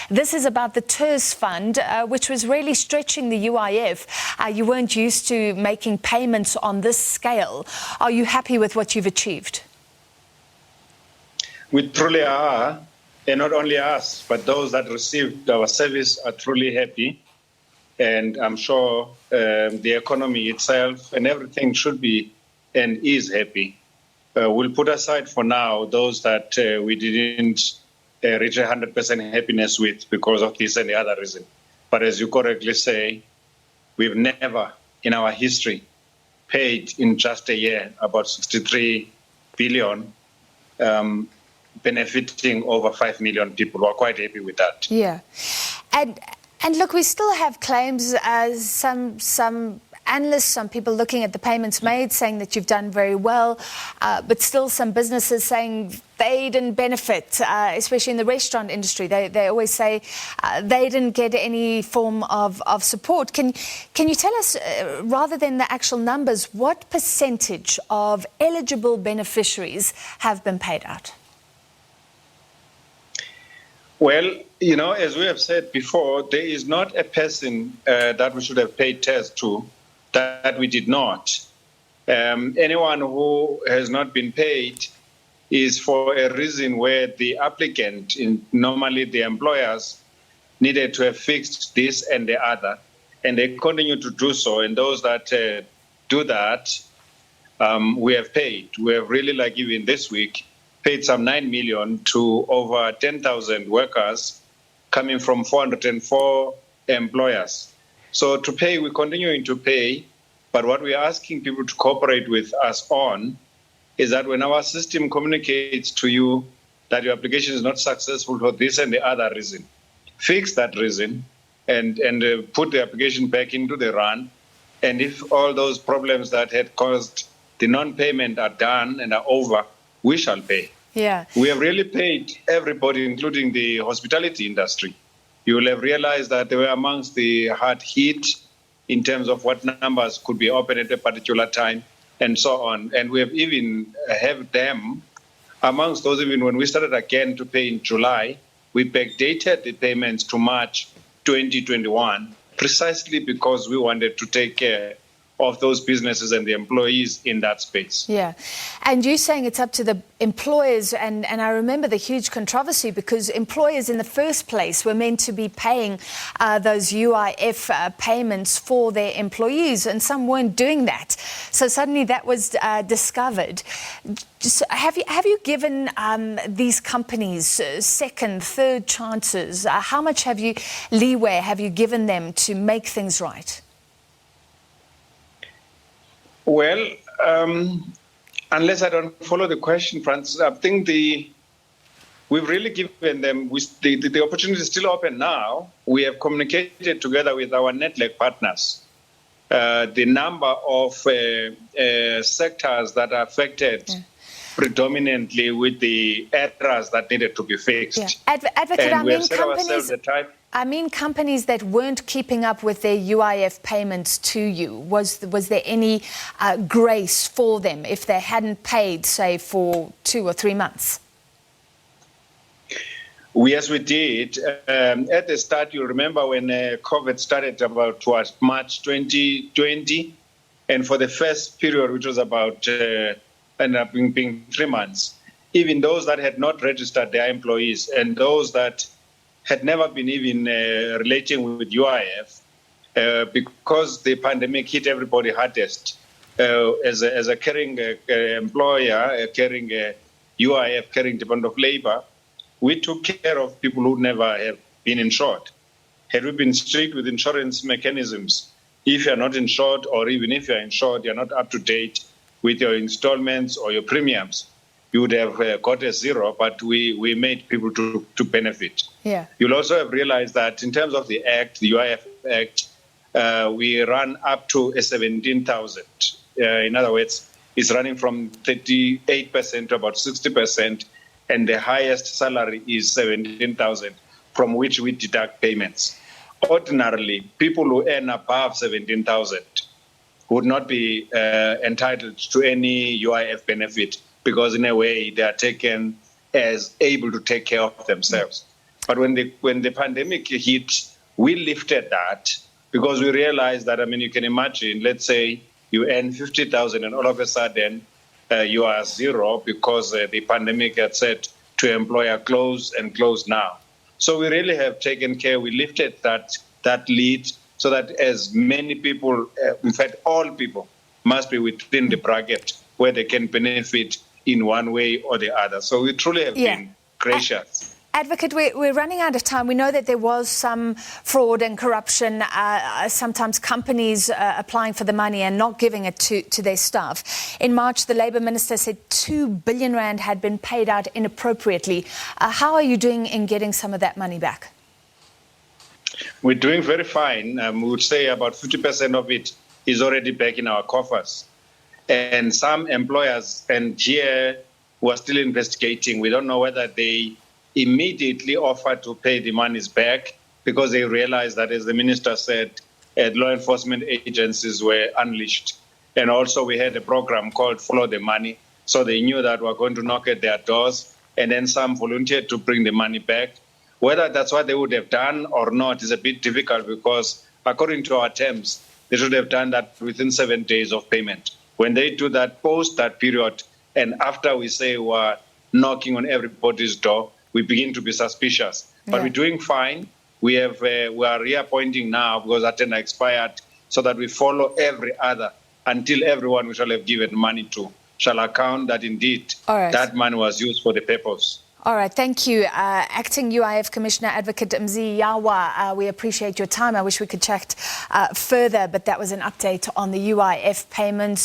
This is about the TERS fund, which was really stretching the UIF. You weren't used to making payments on this scale. Are you happy with what you've achieved? We truly are, and not only us, but those that received our service are truly happy. And I'm sure the economy itself and everything should be and is happy. We'll put aside for now those that we didn't reach 100% happiness with because of this and the other reason. But as you correctly say, we've never in our history paid in just a year about 63 billion, benefiting over 5 million people. We're quite happy with that. Yeah. And look, we still have claims, some analysts, some people looking at the payments made saying that you've done very well, but still some businesses saying they didn't benefit, especially in the restaurant industry. They always say they didn't get any form of support. Can you tell us, rather than the actual numbers, what percentage of eligible beneficiaries have been paid out? Well, you know, as we have said before, there is not a person that we should have paid TERS to that we did not. Anyone who has not been paid is for a reason where the applicant, normally the employers, needed to have fixed this and the other, and they continue to do so. And those that do that, we have paid. We have really, like even this week, paid some 9 million to over 10,000 workers coming from 404 employers. So to pay, we're continuing to pay, but what we're asking people to cooperate with us on is that when our system communicates to you that your application is not successful for this and the other reason, fix that reason and put the application back into the run. And if all those problems that had caused the non-payment are done and are over, we shall pay. Yeah. We have really paid everybody, including the hospitality industry. You will have realized that they were amongst the hard hit in terms of what numbers could be open at a particular time and so on. And we have even have them amongst those, even when we started again to pay in July, we backdated the payments to March 2021, precisely because we wanted to take care of those businesses and the employees in that space. Yeah. And you're saying it's up to the employers, and I remember the huge controversy because employers in the first place were meant to be paying those UIF payments for their employees, and some weren't doing that. So suddenly that was discovered. Have you given these companies second, third chances? How much leeway have you given them to make things right? Well, unless I don't follow the question, Francis, I think we've really given them, the opportunity is still open now. We have communicated together with our network partners the number of sectors that are affected predominantly with the errors that needed to be fixed. Yeah. Advocate, I mean companies that weren't keeping up with their UIF payments to you. Was there any grace for them if they hadn't paid, say, for 2 or 3 months? Yes, we did. At the start, you remember when COVID started about March 2020, and for the first period, which was about ended up being 3 months, even those that had not registered their employees and those that had never been even relating with UIF, because the pandemic hit everybody hardest. As a caring employer, a caring UIF, caring Department of Labor, we took care of people who never have been insured. Had we been strict with insurance mechanisms, if you're not insured, or even if you're insured, you're not up to date with your installments or your premiums, you would have got a zero, but we made people to benefit. Yeah. You'll also have realized that in terms of the Act, the UIF Act, we run up to a 17,000. In other words, it's running from 38% to about 60%, and the highest salary is 17,000, from which we deduct payments. Ordinarily, people who earn above 17,000 would not be entitled to any UIF benefit, because in a way they are taken as able to take care of themselves. But when the pandemic hit, we lifted that because we realized that, I mean, you can imagine, let's say you earn 50,000 and all of a sudden you are zero because the pandemic had said to employer close now. So we really have taken care. We lifted that lead so that as many people, in fact, all people must be within the bracket where they can benefit in one way or the other. So we truly have been gracious. Advocate, we're running out of time. We know that there was some fraud and corruption, sometimes companies applying for the money and not giving it to their staff. In March, the Labour Minister said 2 billion rand had been paid out inappropriately. How are you doing in getting some of that money back? We're doing very fine. We would say about 50% of it is already back in our coffers. And some employers, and here we're still investigating. We don't know whether they immediately offered to pay the monies back because they realized that, as the minister said, law enforcement agencies were unleashed. And also we had a program called Follow the Money. So they knew that we're going to knock at their doors, and then some volunteered to bring the money back. Whether that's what they would have done or not is a bit difficult because according to our terms, they should have done that within 7 days of payment. When they do that post that period, and after we say we're knocking on everybody's door, we begin to be suspicious. But we're doing fine. We are reappointing now because our tender expired, so that we follow every other until everyone we shall have given money to shall account that indeed that money was used for the purpose. All right, thank you. Acting UIF Commissioner Advocate Mzie Yawa, we appreciate your time. I wish we could chat further, but that was an update on the UIF payments.